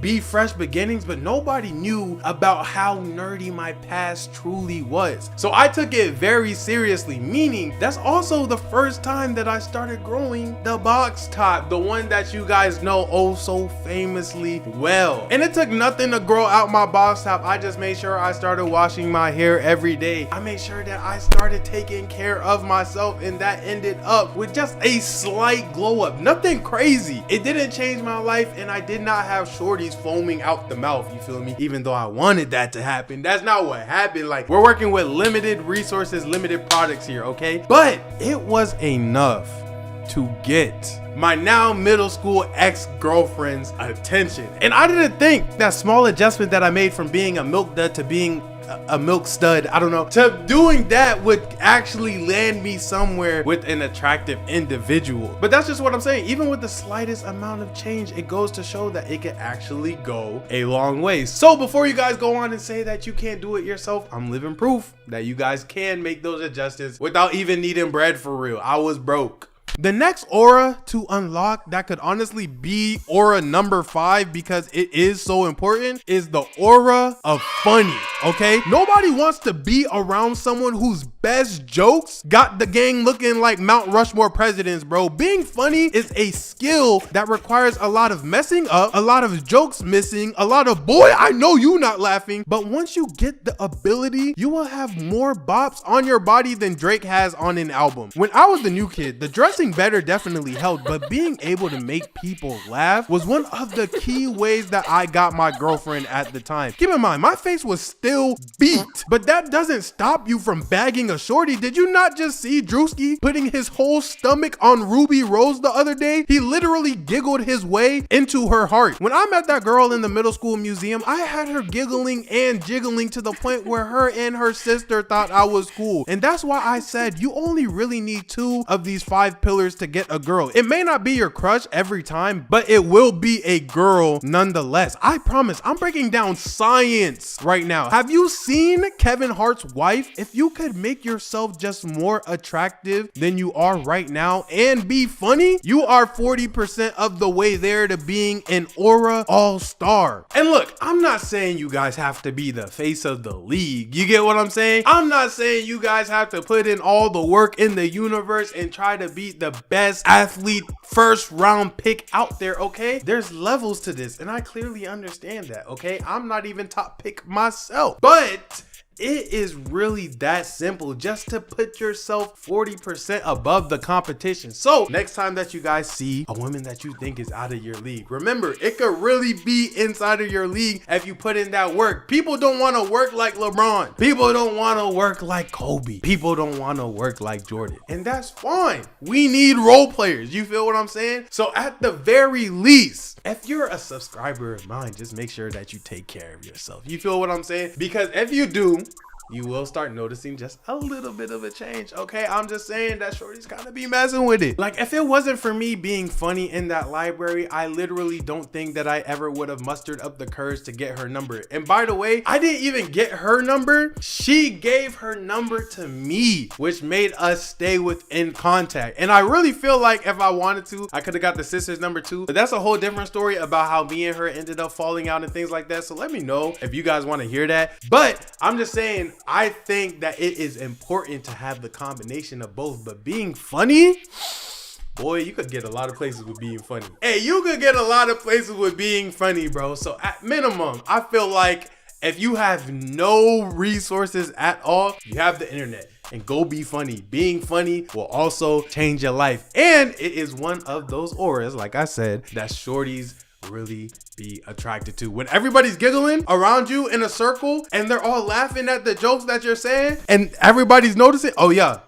be fresh beginnings, but nobody knew about how nerdy my past truly was. So I took it very seriously, meaning that's also the first time that I started growing the box top, the one that you guys know oh so famously well. And it took nothing to grow out my box top. I just made sure I started washing my hair every day. I made sure that I started taking care of myself, and that ended up with just a slight glow up. Nothing crazy. It didn't change my life, and I did not have shorties foaming out the mouth, you feel me? Even though I wanted that to happen, that's not what happened. Like, we're working with limited resources, limited products here, okay? But it was enough to get my now middle school ex-girlfriend's attention. And I didn't think that small adjustment that I made from being a milk dud to being a milk stud, I don't know, to doing that would actually land me somewhere with an attractive individual. But that's just what I'm saying. Even with the slightest amount of change, it goes to show that it can actually go a long way. So before you guys go on and say that you can't do it yourself, I'm living proof that you guys can make those adjustments without even needing bread for real. I was broke. The next aura to unlock that could honestly be aura number 5, because it is so important, is the aura of funny, okay? Nobody wants to be around someone whose best jokes got the gang looking like Mount Rushmore presidents, bro. Being funny is a skill that requires a lot of messing up, a lot of jokes missing, a lot of boy, I know you not laughing. But once you get the ability, you will have more bops on your body than Drake has on an album. When I was the new kid, the dressing better definitely helped, but being able to make people laugh was one of the key ways that I got my girlfriend at the time. Keep in mind, my face was still beat, but that doesn't stop you from bagging a shorty. Did you not just see Drewski putting his whole stomach on Ruby Rose the other day? He literally giggled his way into her heart. When I met that girl in the middle school museum, I had her giggling and jiggling to the point where her and her sister thought I was cool. And that's why I said you only really need 2 of these 5 pillars to get a girl. It may not be your crush every time, but it will be a girl nonetheless. I promise. I'm breaking down science right now. Have you seen Kevin Hart's wife? If you could make yourself just more attractive than you are right now and be funny, you are 40% of the way there to being an aura all-star. And look, I'm not saying you guys have to be the face of the league. You get what I'm saying? I'm not saying you guys have to put in all the work in the universe and try to be the best athlete first round pick out there, okay? There's levels to this, and I clearly understand that, okay? I'm not even top pick myself, but it is really that simple, just to put yourself 40% above the competition. So next time that you guys see a woman that you think is out of your league, remember, it could really be inside of your league if you put in that work. People don't want to work like LeBron. People don't want to work like Kobe. People don't want to work like Jordan. And that's fine. We need role players. You feel what I'm saying? So at the very least, if you're a subscriber of mine, just make sure that you take care of yourself. You feel what I'm saying? Because if you do, you will start noticing just a little bit of a change, okay? I'm just saying that shorty's gotta be messing with it. Like, if it wasn't for me being funny in that library, I literally don't think that I ever would have mustered up the courage to get her number. And by the way, I didn't even get her number. She gave her number to me, which made us stay within contact. And I really feel like if I wanted to, I could have got the sister's number too. But that's a whole different story about how me and her ended up falling out and things like that. So let me know if you guys want to hear that. But I'm just saying, I think that it is important to have the combination of both, but being funny, Boy, you could get a lot of places with being funny. Hey, you could get a lot of places with being funny, bro. So at minimum, I feel like if you have no resources at all, you have the internet and go be funny. Being funny will also change your life. And it is one of those auras, like I said, that shorties really be attracted to. When everybody's giggling around you in a circle and they're all laughing at the jokes that you're saying and everybody's noticing, oh yeah,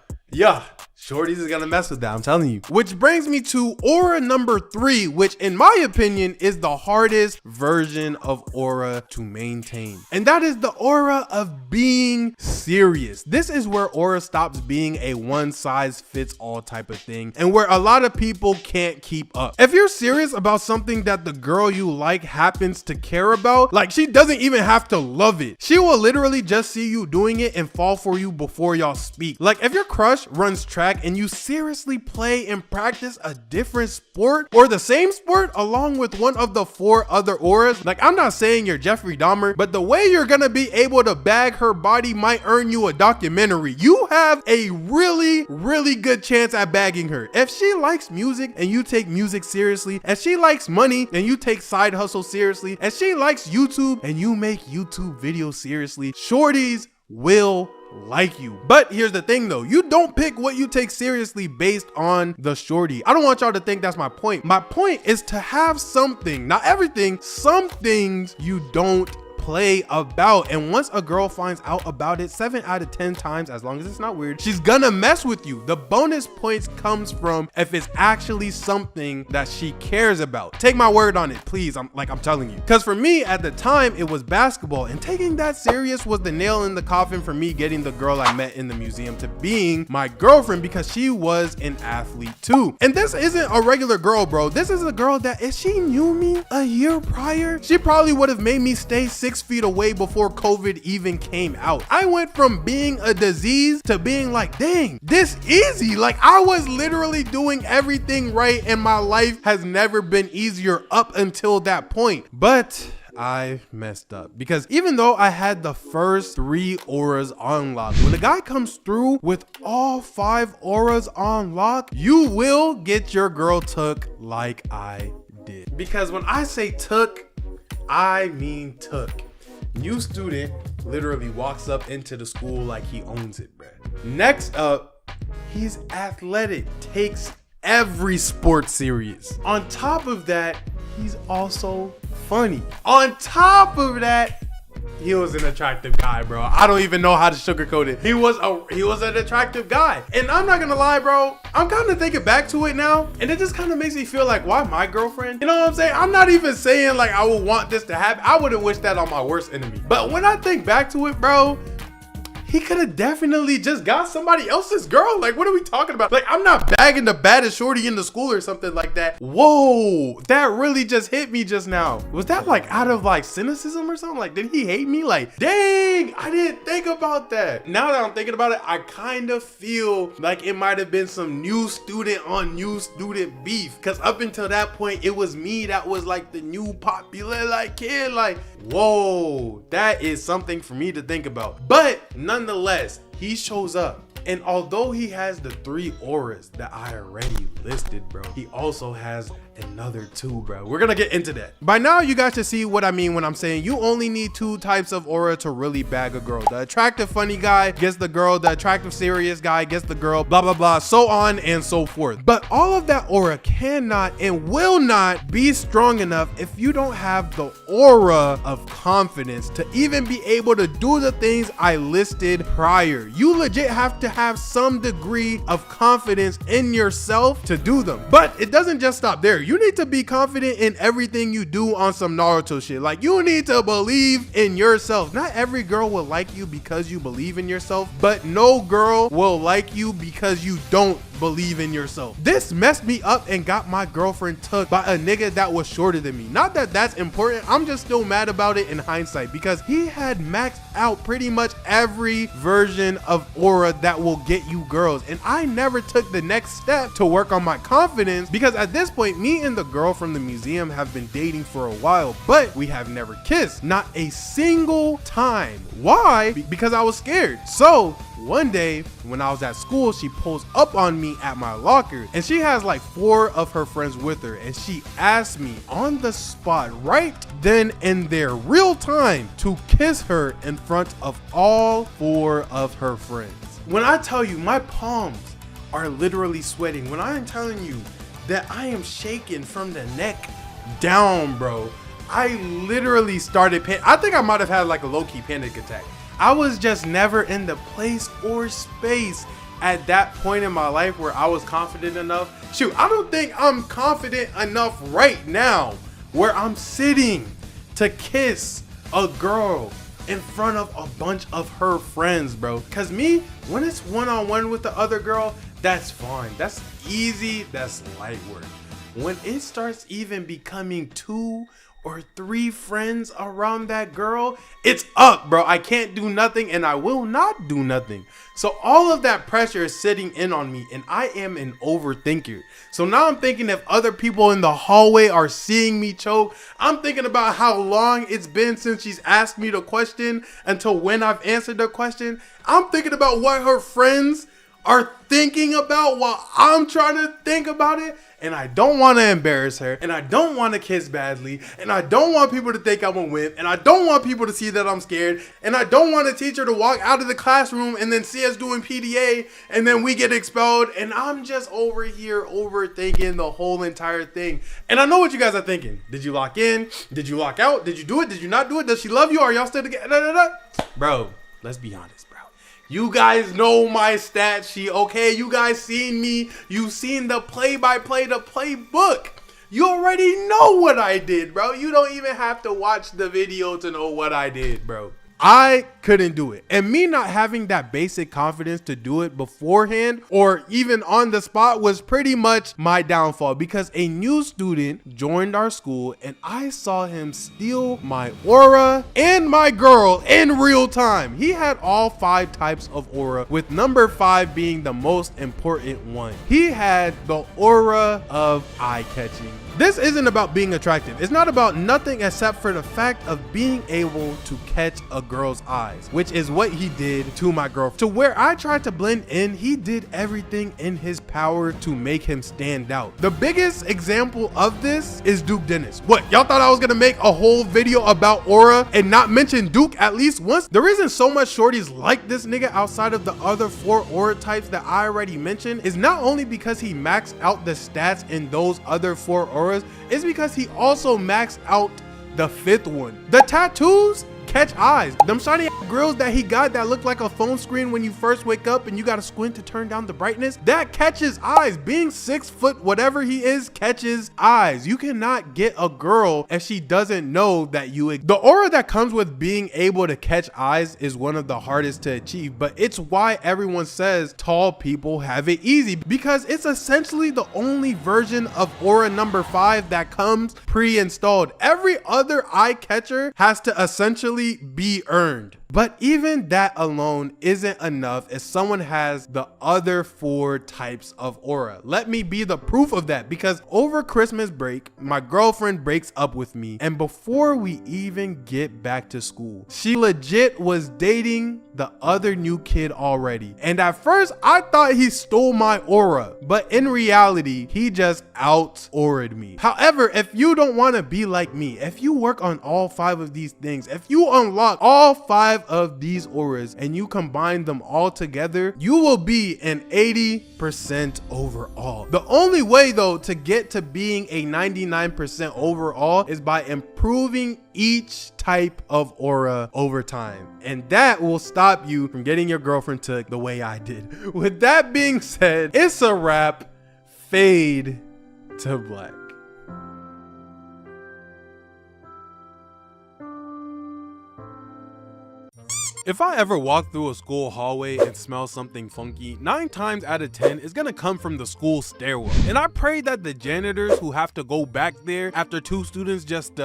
shorties is gonna mess with that, I'm telling you. Which brings me to aura number 3, which in my opinion is the hardest version of aura to maintain. And that is the aura of being serious. This is where aura stops being a one size fits all type of thing and where a lot of people can't keep up. If you're serious about something that the girl you like happens to care about, like she doesn't even have to love it. She will literally just see you doing it and fall for you before y'all speak. Like if your crush runs track and you seriously play and practice a different sport or the same sport along with one of the 4 other auras, like I'm not saying you're Jeffrey Dahmer, but the way you're gonna be able to bag her body might earn you a documentary. You have a really good chance at bagging her. If she likes music and you take music seriously, if she likes money and you take side hustle seriously, if she likes YouTube and you make YouTube videos seriously, shorties will like you. But here's the thing though, you don't pick what you take seriously based on the shorty. I don't want y'all to think that's my point. My point is to have something, not everything, some things you don't play about. And once a girl finds out about it 7 out of 10 times, as long as it's not weird, she's gonna mess with you. The bonus points comes from if it's actually something that she cares about. Take my word on it, please. I'm telling you. Because for me at the time, it was basketball, and taking that serious was the nail in the coffin for me getting the girl I met in the museum to being my girlfriend, because she was an athlete too. And this isn't a regular girl, bro. This is a girl that if she knew me a year prior, she probably would have made me stay 6 feet away before COVID even came out. I went from being a disease to being like, dang, this easy. Like I was literally doing everything right and my life has never been easier up until that point. But I messed up, because even though I had the first 3 auras on lock, when a guy comes through with all 5 auras on lock, you will get your girl took like I did. Because when I say took, I mean took. New student literally walks up into the school like he owns it, bruh. Next up, he's athletic, takes every sport serious. On top of that, he's also funny. On top of that, he was an attractive guy, bro. I don't even know how to sugarcoat it. He was an attractive guy. And I'm not gonna lie, bro, I'm kind of thinking back to it now, and it just kind of makes me feel like, why my girlfriend? You know what I'm saying? I'm not even saying like I would want this to happen. I wouldn't wish that on my worst enemy. But when I think back to it, bro, he could have definitely just got somebody else's girl. Like, what are we talking about? Like, I'm not bagging the baddest shorty in the school or something like that. Whoa, that really just hit me just now. Was that like out of like cynicism or something? Like, did he hate me? Like, dang, I didn't think about that. Now that I'm thinking about it, I kind of feel like it might have been some new student on new student beef. Because up until that point, it was me that was like the new popular like kid. Like, whoa, that is something for me to think about. But nonetheless, he shows up, and although he has the 3 auras that I already listed, bro, he also has another 2, bro. We're gonna get into that. By now, you guys should see what I mean when I'm saying you only need 2 types of aura to really bag a girl. The attractive funny guy gets the girl, the attractive serious guy gets the girl, blah blah blah, so on and so forth. But all of that aura cannot and will not be strong enough if you don't have the aura of confidence to even be able to do the things I listed prior. You legit have to have some degree of confidence in yourself to do them. But it doesn't just stop there. You need to be confident in everything you do on some Naruto shit. Like, you need to believe in yourself. Not every girl will like you because you believe in yourself, but no girl will like you because you don't believe in yourself. This messed me up and got my girlfriend took by a nigga that was shorter than me. Not that that's important, I'm just still mad about it in hindsight, because he had maxed out pretty much every version of aura that will get you girls, and I never took the next step to work on my confidence, because at this point, me and the girl from the museum have been dating for a while, but we have never kissed, not a single time. Why? Because I was scared. So One day when I was at school, she pulls up on me at my locker and she has like 4 of her friends with her, and she asked me on the spot right then and there, real time, to kiss her in front of all 4 of her friends. When I tell you my palms are literally sweating, when I am telling you that I am shaking from the neck down, bro, I literally started I think I might have had like a low-key panic attack. I was just never in the place or space at that point in my life where I was confident enough. Shoot, I don't think I'm confident enough right now where I'm sitting to kiss a girl in front of a bunch of her friends, bro. Cause me, when it's one-on-one with the other girl, that's fine. That's easy. That's light work. When it starts even becoming 2 or 3 friends around that girl, it's up, bro. I can't do nothing and I will not do nothing. So all of that pressure is sitting in on me and I am an overthinker. So now I'm thinking if other people in the hallway are seeing me choke, I'm thinking about how long it's been since she's asked me the question until when I've answered the question. I'm thinking about what her friends are thinking about while I'm trying to think about it. And I don't want to embarrass her, and I don't want to kiss badly, and I don't want people to think I'm a wimp, and I don't want people to see that I'm scared, and I don't want a teacher to walk out of the classroom and then see us doing PDA and then we get expelled, and I'm just over here overthinking the whole entire thing. And I know what you guys are thinking. Did you lock in? Did you lock out? Did you do it? Did you not do it? Does she love you? Are y'all still together? Bro, let's be honest. You guys know my stat sheet, okay? You guys seen me. You seen the play-by-play, the playbook. You already know what I did, bro. You don't even have to watch the video to know what I did, bro. I couldn't do it. And me not having that basic confidence to do it beforehand or even on the spot was pretty much my downfall, because a new student joined our school and I saw him steal my aura and my girl in real time. He had all 5 types of aura, with number 5 being the most important one. He had the aura of eye-catching. This isn't about being attractive. It's not about nothing except for the fact of being able to catch a girl's eyes, which is what he did to my girlfriend. To where I tried to blend in, he did everything in his power to make him stand out. The biggest example of this is Duke Dennis. What, y'all thought I was gonna make a whole video about aura and not mention Duke at least once? The reason so much shorties like this nigga outside of the other 4 aura types that I already mentioned is not only because he maxed out the stats in those other 4 auras, is because he also maxed out the 5th one. The tattoos catch eyes. Them shiny grills that he got that look like a phone screen when you first wake up and you gotta squint to turn down the brightness, that catches eyes. Being 6 foot whatever he is catches eyes. You cannot get a girl if she doesn't know that you exist. The aura that comes with being able to catch eyes is one of the hardest to achieve, but it's why everyone says tall people have it easy, because it's essentially the only version of aura number 5 that comes pre-installed. Every other eye catcher has to essentially be earned. But even that alone isn't enough if someone has the other 4 types of aura. Let me be the proof of that, because over Christmas break, my girlfriend breaks up with me, and before we even get back to school, she legit was dating the other new kid already. And at first I thought he stole my aura, but in reality, he just out-aura'd me. However, if you don't want to be like me, if you work on all 5 of these things, if you unlock all 5 of these auras and you combine them all together, you will be an 80% overall. The only way though to get to being a 99% overall is by improving each type of aura over time, and that will stop you from getting your girlfriend took the way I did. With that being said, it's a wrap. Fade to black. If I ever walk through a school hallway and smell something funky, 9 times out of 10 is gonna come from the school stairwell. And I pray that the janitors who have to go back there after 2 students just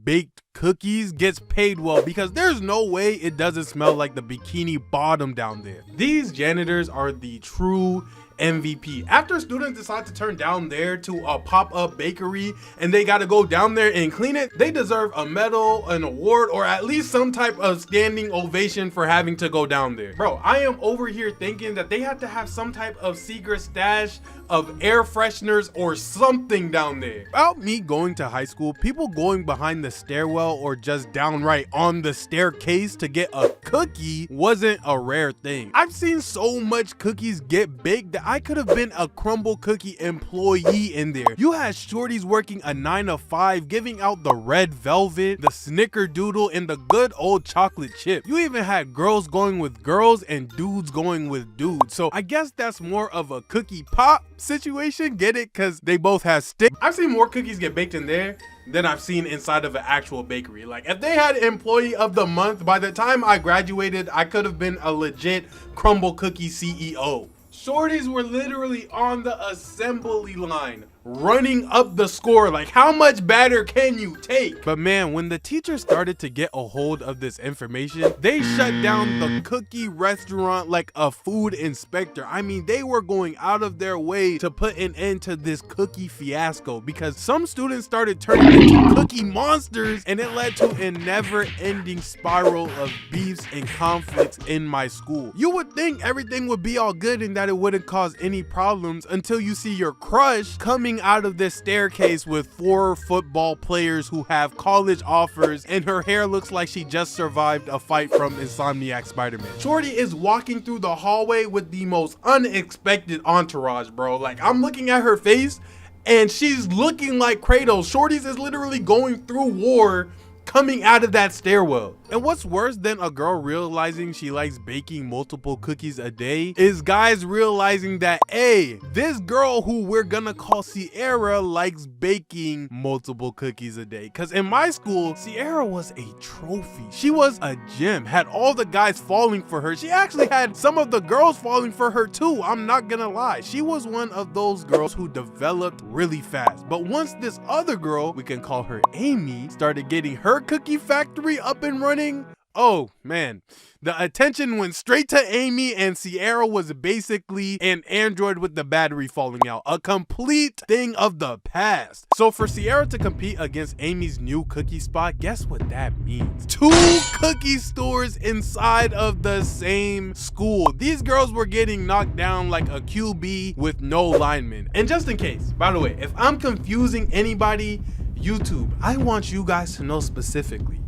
baked cookies gets paid well, because there's no way it doesn't smell like the Bikini Bottom down there. These janitors are the true MVP. After students decide to turn down there to a pop-up bakery and they got to go down there and clean it, they deserve a medal, an award, or at least some type of standing ovation for having to go down there. Bro, I am over here thinking that they have to have some type of secret stash of air fresheners or something down there. About me going to high school, people going behind the stairwell or just downright on the staircase to get a cookie wasn't a rare thing. I've seen so much cookies get baked that I could have been a Crumble Cookie employee in there. You had shorties working a 9 to 5, giving out the red velvet, the snickerdoodle, and the good old chocolate chip. You even had girls going with girls and dudes going with dudes. So I guess that's more of a cookie pop situation, get it? Because they both have stick. I've seen more cookies get baked in there than I've seen inside of an actual bakery. Like, if they had employee of the month, by the time I graduated, I could have been a legit Crumble Cookie CEO. Shorties were literally on the assembly line, running up the score. Like, how much batter can you take? But man, when the teacher started to get a hold of this information, they shut down the cookie restaurant like a food inspector. I mean, they were going out of their way to put an end to this cookie fiasco, because some students started turning into cookie monsters, and it led to a never-ending spiral of beefs and conflicts in my school. You would think everything would be all good and that it wouldn't cause any problems until you see your crush coming out of this staircase with 4 football players who have college offers, and her hair looks like she just survived a fight from Insomniac Spider-Man. Shorty is walking through the hallway with the most unexpected entourage, bro. Like, I'm looking at her face and she's looking like Kratos. Shorty's is literally going through war coming out of that stairwell. And what's worse than a girl realizing she likes baking multiple cookies a day is guys realizing that, hey, this girl who we're gonna call Sierra likes baking multiple cookies a day. Because in my school, Sierra was a trophy. She was a gem, had all the guys falling for her. She actually had some of the girls falling for her too, I'm not gonna lie. She was one of those girls who developed really fast. But once this other girl, we can call her Amy, started getting her cookie factory up and running, oh man, the attention went straight to Amy, and Sierra was basically an android with the battery falling out, a complete thing of the past. So for Sierra to compete against Amy's new cookie spot, guess what that means? 2 cookie stores inside of the same school. These girls were getting knocked down like a QB with no linemen. And just in case, by the way, if I'm confusing anybody, YouTube, I want you guys to know specifically,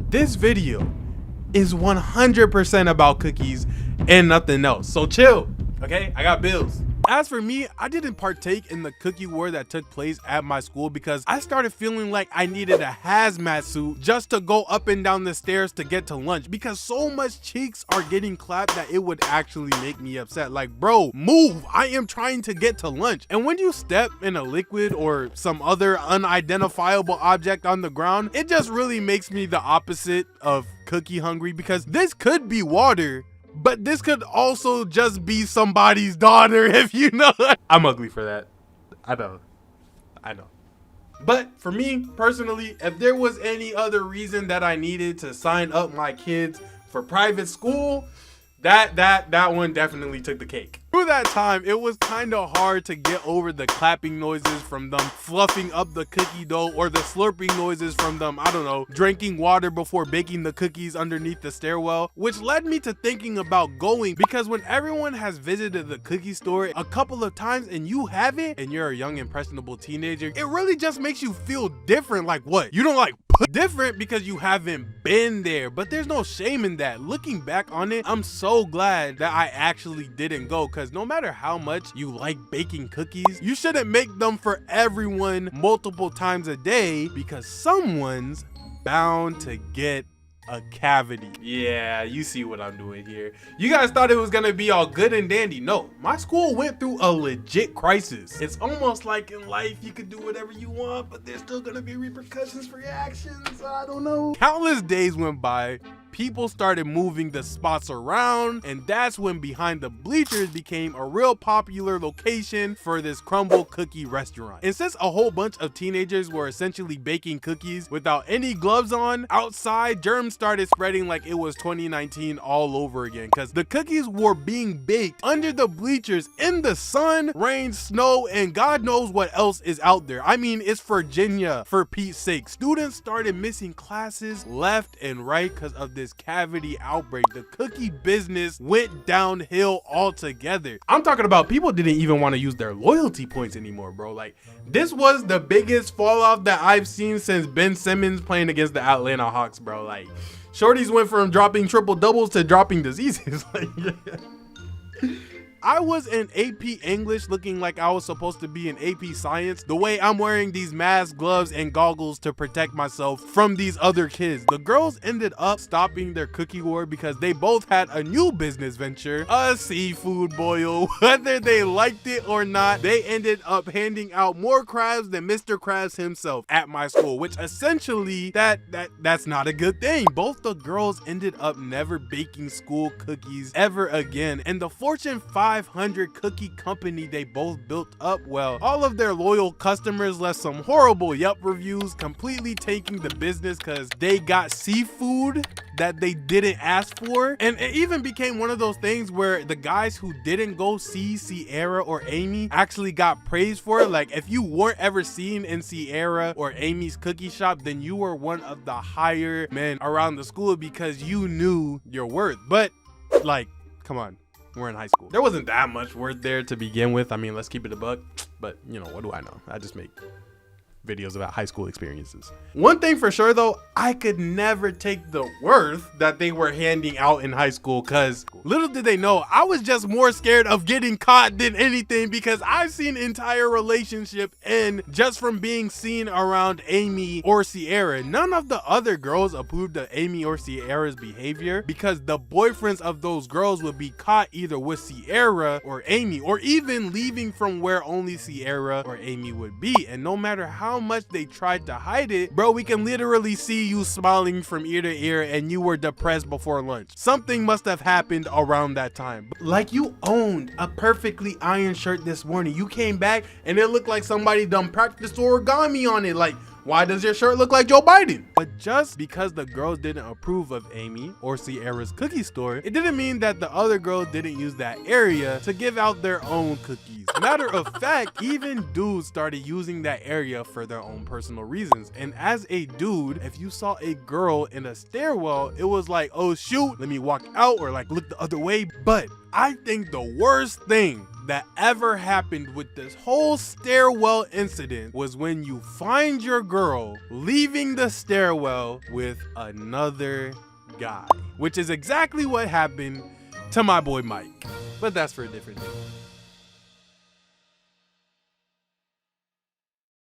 this video is 100% about cookies and nothing else. So chill, okay? I got bills. As for me, I didn't partake in the cookie war that took place at my school because I started feeling like I needed a hazmat suit just to go up and down the stairs to get to lunch, because so much cheeks are getting clapped that it would actually make me upset. Like, bro, move, I am trying to get to lunch. And when you step in a liquid or some other unidentifiable object on the ground, it just really makes me the opposite of cookie hungry, because this could be water, but this could also just be somebody's daughter, if you know. I'm ugly for that. I know. But for me personally, if there was any other reason that I needed to sign up my kids for private school, that one definitely took the cake. Through that time, it was kind of hard to get over the clapping noises from them fluffing up the cookie dough, or the slurping noises from them, I don't know, drinking water before baking the cookies underneath the stairwell, which led me to thinking about going, because when everyone has visited the cookie store a couple of times and you haven't, and you're a young impressionable teenager, it really just makes you feel different. Like, what? You don't like different because you haven't been there, but there's no shame in that. Looking back on it, I'm so glad that I actually didn't go, because no matter how much you like baking cookies, you shouldn't make them for everyone multiple times a day, because someone's bound to get a cavity. Yeah, you see what I'm doing here. You guys thought it was gonna be all good and dandy. No, my school went through a legit crisis. It's almost like in life you could do whatever you want, but there's still gonna be repercussions for your actions. I don't know. Countless days went by people started moving the spots around, and that's when behind the bleachers became a real popular location for this crumble cookie restaurant. And since a whole bunch of teenagers were essentially baking cookies without any gloves on outside, germs started spreading like it was 2019 all over again, because the cookies were being baked under the bleachers in the sun, rain, snow, and God knows what else is out there. I mean, it's Virginia, for Pete's sake. Students started missing classes left and right because of this cavity outbreak. The cookie business went downhill altogether. I'm talking about people didn't even want to use their loyalty points anymore, bro. Like, this was the biggest fall off that I've seen since Ben Simmons playing against the Atlanta Hawks, bro. Like, shorties went from dropping triple doubles to dropping diseases. Like, I was in AP English looking like I was supposed to be in AP Science, the way I'm wearing these masks, gloves, and goggles to protect myself from these other kids. The girls ended up stopping their cookie war because they both had a new business venture, a seafood boil. Whether they liked it or not, they ended up handing out more crabs than Mr. Krabs himself at my school, which essentially that's not a good thing. Both the girls ended up never baking school cookies ever again, and the Fortune 500 cookie company they both built up, well, all of their loyal customers left some horrible Yelp reviews, completely taking the business because they got seafood that they didn't ask for. And it even became one of those things where the guys who didn't go see Sierra or Amy actually got praised for it. Like, if you weren't ever seen in Sierra or Amy's cookie shop, then you were one of the higher men around the school because you knew your worth. But like, come on, we're in high school. There wasn't that much worth there to begin with. I mean, let's keep it a buck, but you know, what do I know? I just make videos about high school experiences. One thing for sure though, I could never take the worth that they were handing out in high school, because little did they know I was just more scared of getting caught than anything, because I've seen entire relationship end just from being seen around Amy or Sierra. None of the other girls approved of Amy or Sierra's behavior because the boyfriends of those girls would be caught either with Sierra or Amy, or even leaving from where only Sierra or Amy would be. And no matter how much they tried to hide it, bro, we can literally see you smiling from ear to ear and you were depressed before lunch. Something must have happened around that time. Like, you owned a perfectly ironed shirt this morning. You came back and it looked like somebody done practiced origami on it. Like, why does your shirt look like Joe Biden? But just because the girls didn't approve of Amy or Sierra's cookie store, it didn't mean that the other girls didn't use that area to give out their own cookies. Matter of fact, even dudes started using that area for their own personal reasons. And as a dude, if you saw a girl in a stairwell, it was like, oh shoot, let me walk out, or like look the other way. But I think the worst thing that ever happened with this whole stairwell incident was when you find your girl leaving the stairwell with another guy, which is exactly what happened to my boy Mike. But that's for a different day.